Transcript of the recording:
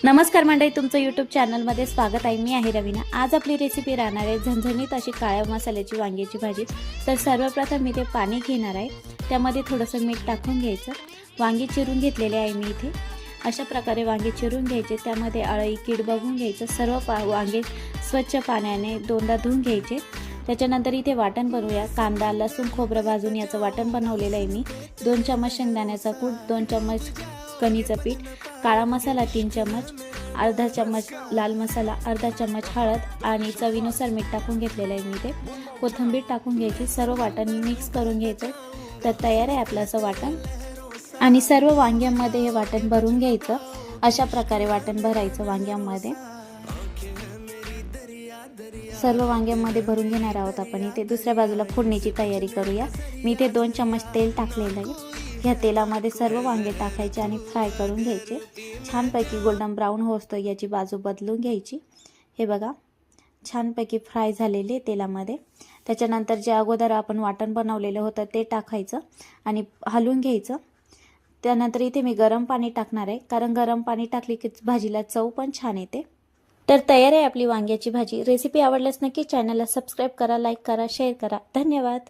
नमस्कार मंडळी, तुमचं यूट्यूब चॅनलमध्ये स्वागत आहे। मी आहे रवीना। आज आपली रेसिपी राहणार आहे झणझणीत अशी काळ्या मसाल्याची वांग्याची भाजी। तर सर्वप्रथम मी ते पाणी घेणार आहे, त्यामध्ये थोडंसं मीठ टाकून घ्यायचं। वांगी चिरून घेतलेले आहे मी इथे। अशा प्रकारे वांगे चिरून घ्यायचे, त्यामध्ये अळई कीड बघून घ्यायचं। सर्व वांगे स्वच्छ पाण्याने दोनदा धुवून घ्यायचे। त्याच्यानंतर इथे वाटण बनवूया। कांदा लसूण खोबरं भाजून याचं वाटण बनवलेलं आहे मी। 2 चमच शेंगदाण्याचा कूट, 2 चमच कणीचं पीठ, काळा मसाला 3 चमच, अर्धा चमच लाल मसाला, अर्धा चमच हळद आणि चवीनुसार मीठ टाकून घेतलेलं आहे मी ते। कोथिंबीर टाकून घ्यायची, सर्व वाटण मिक्स करून घ्यायचं। तर तयार आहे आपलं असं वाटण। आणि सर्व वांग्यांमध्ये हे वाटण भरून घ्यायचं। अशा प्रकारे वाटण भरायचं वांग्यांमध्ये। सर्व वांग्यांमध्ये भरून घेणार आहोत आपण। इथे दुसऱ्या बाजूला फोडणीची तयारी करूया। मी इथे 2 चमच तेल टाकलेलं आहे। ह्या तेलामध्ये सर्व वांगे टाकायचे आणि फ्राय करून घ्यायचे। छानपैकी गोल्डन ब्राऊन होतो याची बाजू बदलून घ्यायची। हे बघा, छानपैकी फ्राय झालेले तेलामध्ये। त्याच्यानंतर जे अगोदर आपण वाटण बनवलेलं होतं ते टाकायचं आणि हलवून घ्यायचं। त्यानंतर इथे मी गरम पाणी टाकणार आहे, कारण गरम पाणी टाकली की भाजीला चव पण छान येते। तर तयार आहे आपली वांग्याची भाजी। रेसिपी आवडल्यास नक्की चॅनलला सबस्क्राईब करा, लाईक करा, शेअर करा। धन्यवाद।